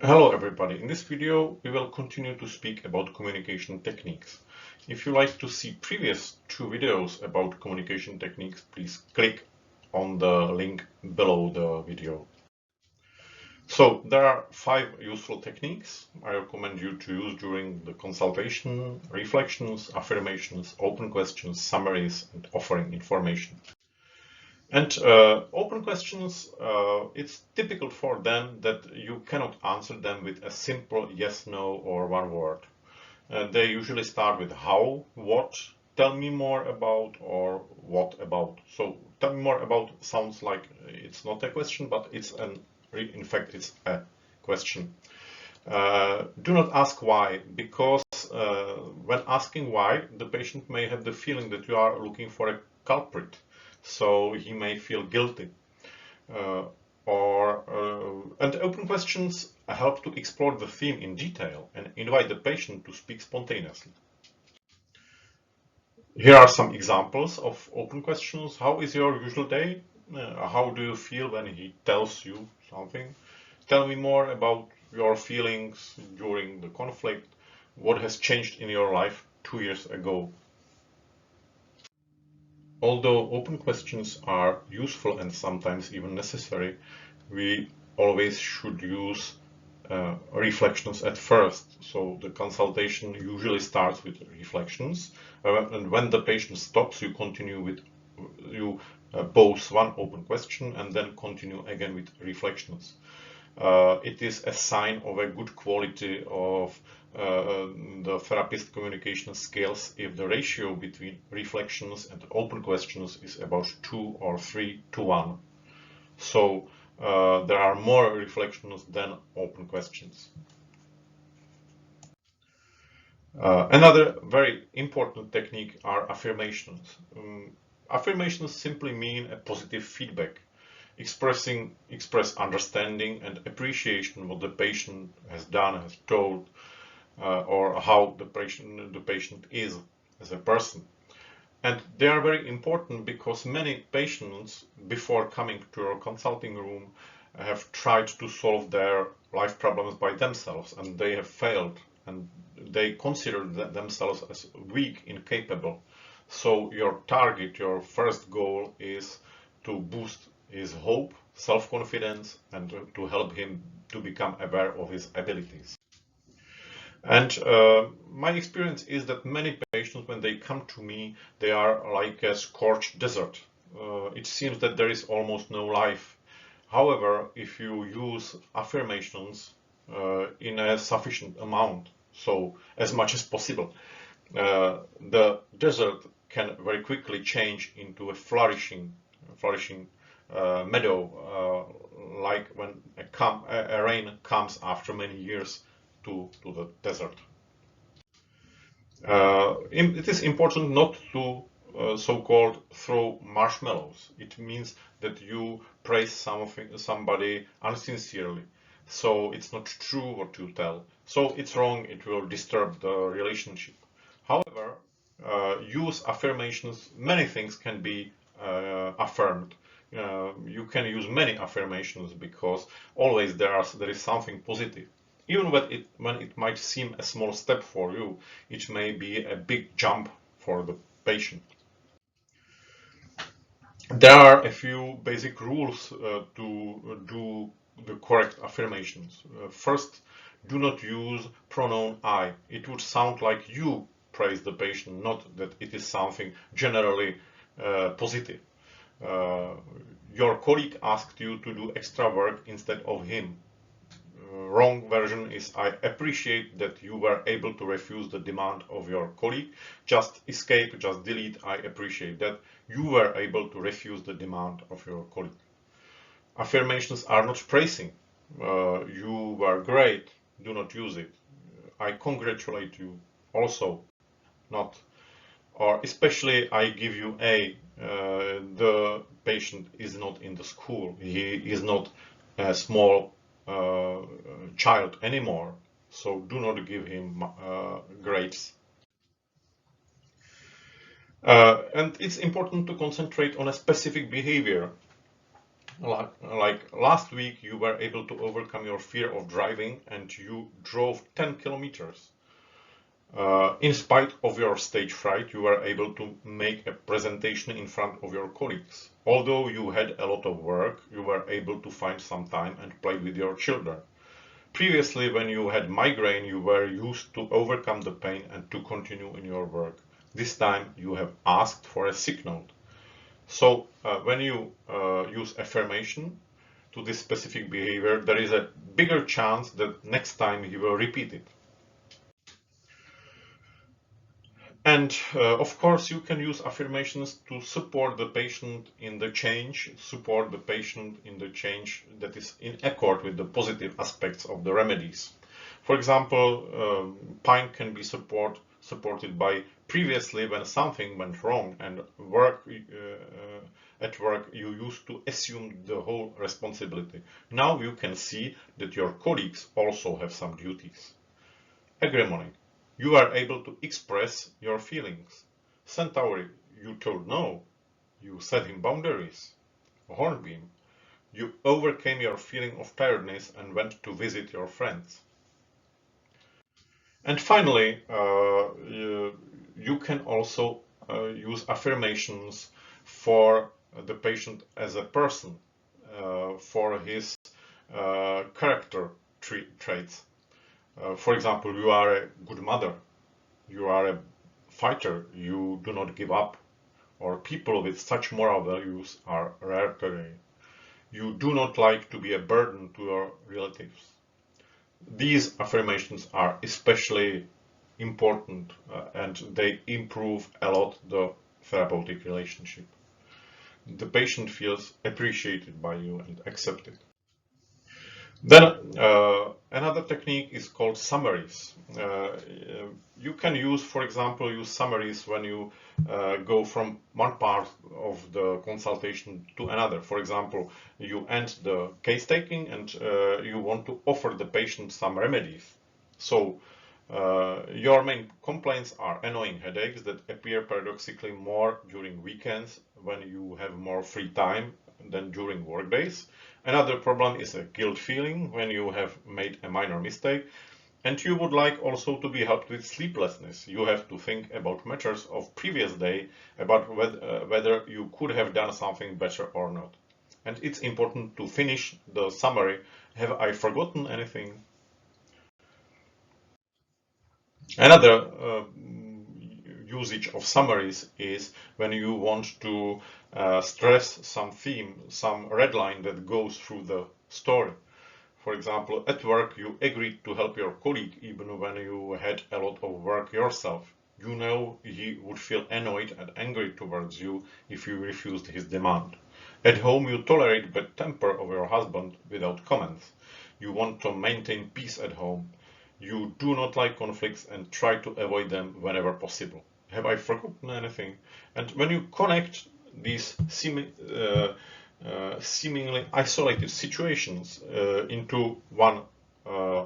Hello everybody, in this video we will continue to speak about communication techniques. If you like to see previous two videos about communication techniques, please click on the link below the video. So there are 5 useful techniques I recommend you to use during the consultation: reflections, affirmations, open questions, summaries, and offering information. And open questions, it's typical for them that you cannot answer them with a simple yes, no, or one word. They usually start with how, what, tell me more about, or what about. So tell me more about sounds like it's not a question, but in fact, it's a question. Do not ask why, because when asking why, the patient may have the feeling that you are looking for a culprit. So he may feel guilty. And open questions help to explore the theme in detail and invite the patient to speak spontaneously. Here are some examples of open questions. How is your usual day? How do you feel when he tells you something? Tell me more about your feelings during the conflict. What has changed in your life 2 years ago? Although open questions are useful and sometimes even necessary, we always should use reflections at first. So the consultation usually starts with reflections, and when the patient stops, you continue with pose one open question and then continue again with reflections. It is a sign of a good quality of the therapist communication skills if the ratio between reflections and open questions is about 2 or 3 to 1. So there are more reflections than open questions. Another very important technique are affirmations. Affirmations simply mean a positive feedback. Express understanding and appreciation what the patient has done, has told, or how the patient is as a person. And they are very important because many patients, before coming to our consulting room, have tried to solve their life problems by themselves, and they have failed, and they consider themselves as weak, incapable. So your target, your first goal is to boost his hope, self-confidence, and to help him to become aware of his abilities. And my experience is that many patients, when they come to me, they are like a scorched desert. It seems that there is almost no life. However, if you use affirmations in a sufficient amount, so as much as possible, the desert can very quickly change into a flourishing meadow, like when a rain comes after many years to the desert. It is important not to so-called throw marshmallows. It means that you praise somebody unsincerely. So it's not true what you tell. So it's wrong, it will disturb the relationship. However, use affirmations. Many things can be affirmed. You can use many affirmations because always there is something positive. Even when it might seem a small step for you, it may be a big jump for the patient. There are a few basic rules to do the correct affirmations. First, do not use pronoun I. It would sound like you praise the patient, not that it is something generally positive. Your colleague asked you to do extra work instead of him. Wrong version is I appreciate that you were able to refuse the demand of your colleague. Just escape, just delete. I appreciate that you were able to refuse the demand of your colleague. Affirmations are not praising. You were great. Do not use it. I congratulate you. Also, not. Or especially I give you A. The patient is not in the school. He is not a small child anymore, so do not give him grades. And it's important to concentrate on a specific behavior. Like last week, you were able to overcome your fear of driving and you drove 10 kilometers. In spite of your stage fright, you were able to make a presentation in front of your colleagues. Although you had a lot of work, you were able to find some time and play with your children. Previously, when you had migraine, you were used to overcome the pain and to continue in your work. This time, you have asked for a sick note. So when you use affirmation to this specific behavior, there is a bigger chance that next time you will repeat it. And of course, you can use affirmations to support the patient in the change, that is in accord with the positive aspects of the remedies. For example, pain can be supported by previously when something went wrong and at work you used to assume the whole responsibility. Now you can see that your colleagues also have some duties. Agreement. You are able to express your feelings. Centauri, you told no. You set him boundaries. Hornbeam, you overcame your feeling of tiredness and went to visit your friends. And finally, you can also use affirmations for the patient as a person, for his character traits. For example, you are a good mother, you are a fighter, you do not give up, or people with such moral values are rare today. You do not like to be a burden to your relatives. These affirmations are especially important and they improve a lot the therapeutic relationship. The patient feels appreciated by you and accepted. Then another technique is called summaries. You can use, for example, use summaries when you go from one part of the consultation to another. For example, you end the case taking and you want to offer the patient some remedies. So your main complaints are annoying headaches that appear paradoxically more during weekends when you have more free time than during workdays. Another problem is a guilt feeling when you have made a minor mistake. And you would like also to be helped with sleeplessness. You have to think about matters of previous day, about whether you could have done something better or not. And it's important to finish the summary. Have I forgotten anything? Another usage of summaries is when you want to stress some theme, some red line that goes through the story. For example, at work you agreed to help your colleague even when you had a lot of work yourself. You know he would feel annoyed and angry towards you if you refused his demand. At home you tolerate bad temper of your husband without comments. You want to maintain peace at home. You do not like conflicts and try to avoid them whenever possible. Have I forgotten anything? And when you connect these seemingly isolated situations into one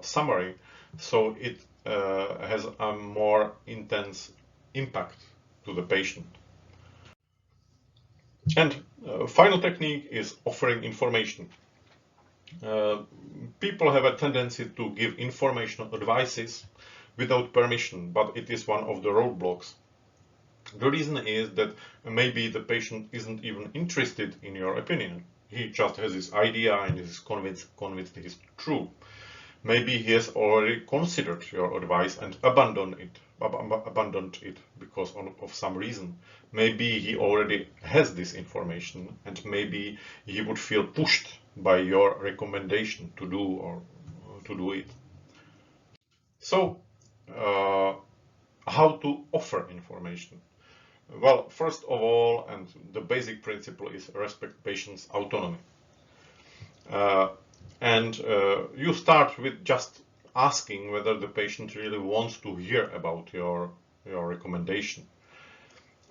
summary, so it has a more intense impact to the patient. And final technique is offering information. People have a tendency to give informational advices without permission, but it is one of the roadblocks. The reason is that maybe the patient isn't even interested in your opinion. He just has this idea and is convinced it is true. Maybe he has already considered your advice and abandoned it because of some reason. Maybe he already has this information and maybe he would feel pushed by your recommendation to do it. So, how to offer information? Well, first of all, and the basic principle is respect patient's autonomy. You start with just asking whether the patient really wants to hear about your recommendation.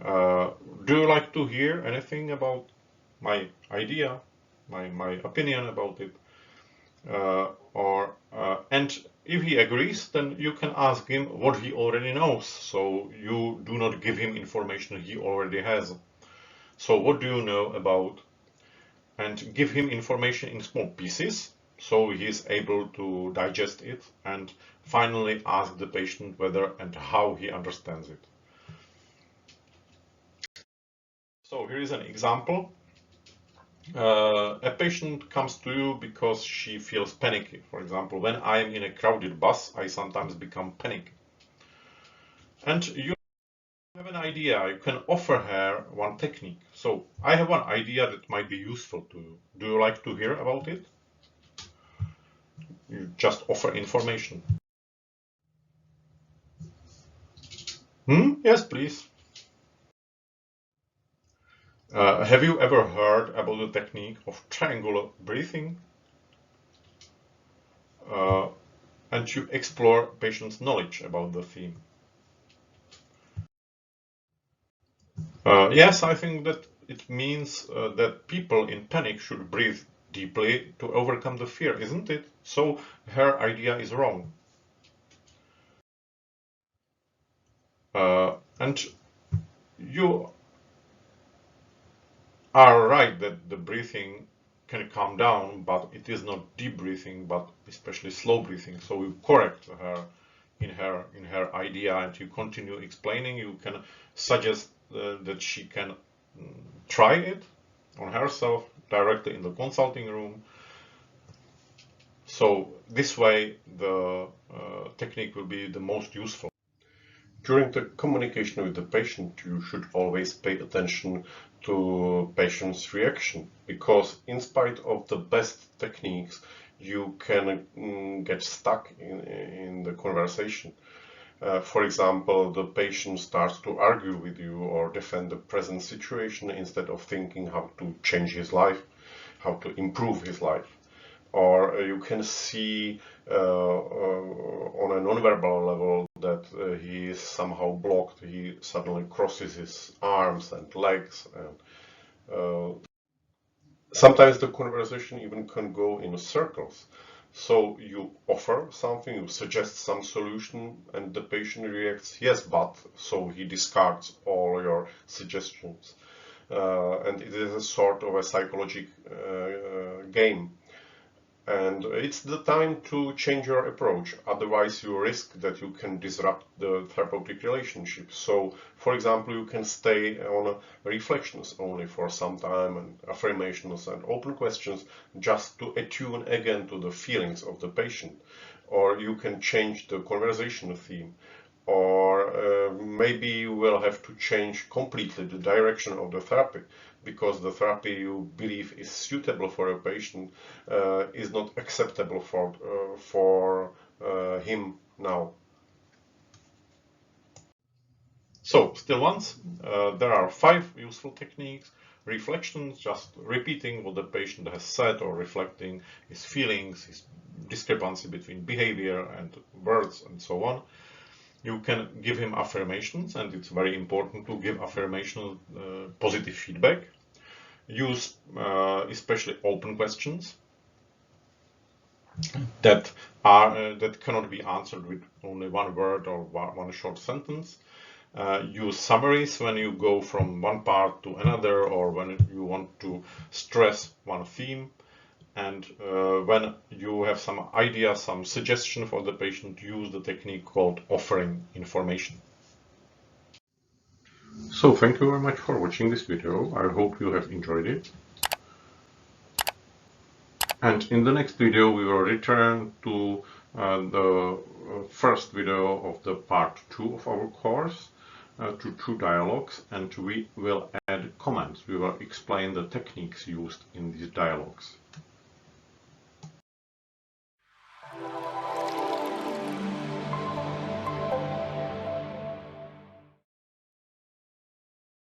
Do you like to hear anything about my idea, my opinion about it? And if he agrees, then you can ask him what he already knows. So you do not give him information he already has. So what do you know about? and give him information in small pieces so he is able to digest it, and finally ask the patient whether and how he understands it. So here is an example. A patient comes to you because she feels panicky. For example, when I am in a crowded bus, I sometimes become panicky. And you have an idea, you can offer her one technique. So I have one idea that might be useful to you. Do you like to hear about it? You just offer information. Yes, please. Have you ever heard about the technique of triangular breathing? And you explore patients' knowledge about the theme. Yes, I think that it means that people in panic should breathe deeply to overcome the fear, isn't it? So her idea is wrong. And you are right that the breathing can calm down, but it is not deep breathing, but especially slow breathing. So you correct her in her idea, and you continue explaining. You can suggest that she can try it on herself directly in the consulting room. So this way the technique will be the most useful. During the communication with the patient, you should always pay attention to patient's reaction, because in spite of the best techniques, you can get stuck in the conversation. For example, the patient starts to argue with you or defend the present situation instead of thinking how to change his life, how to improve his life. Or you can see on a non-verbal level that he is somehow blocked. He suddenly crosses his arms and legs, and sometimes the conversation even can go in circles. So you offer something, you suggest some solution, and the patient reacts, yes, but, so he discards all your suggestions. And it is a sort of a psychological game. And it's the time to change your approach. Otherwise, you risk that you can disrupt the therapeutic relationship. So, for example, you can stay on reflections only for some time, and affirmations and open questions, just to attune again to the feelings of the patient. Or you can change the conversation theme. Or maybe you will have to change completely the direction of the therapy, because the therapy you believe is suitable for a patient is not acceptable for him now. So, still once, there are 5 useful techniques. Reflections, just repeating what the patient has said or reflecting his feelings, his discrepancy between behavior and words, and so on. You can give him affirmations, and it's very important to give affirmational positive feedback. Use especially open questions that cannot be answered with only one word or one short sentence. Use summaries when you go from one part to another, or when you want to stress one theme. And when you have some idea, some suggestion for the patient, use the technique called offering information. So thank you very much for watching this video. I hope you have enjoyed it. And in the next video, we will return to the first video of the part 2 of our course, to 2 dialogues, and we will add comments. We will explain the techniques used in these dialogues.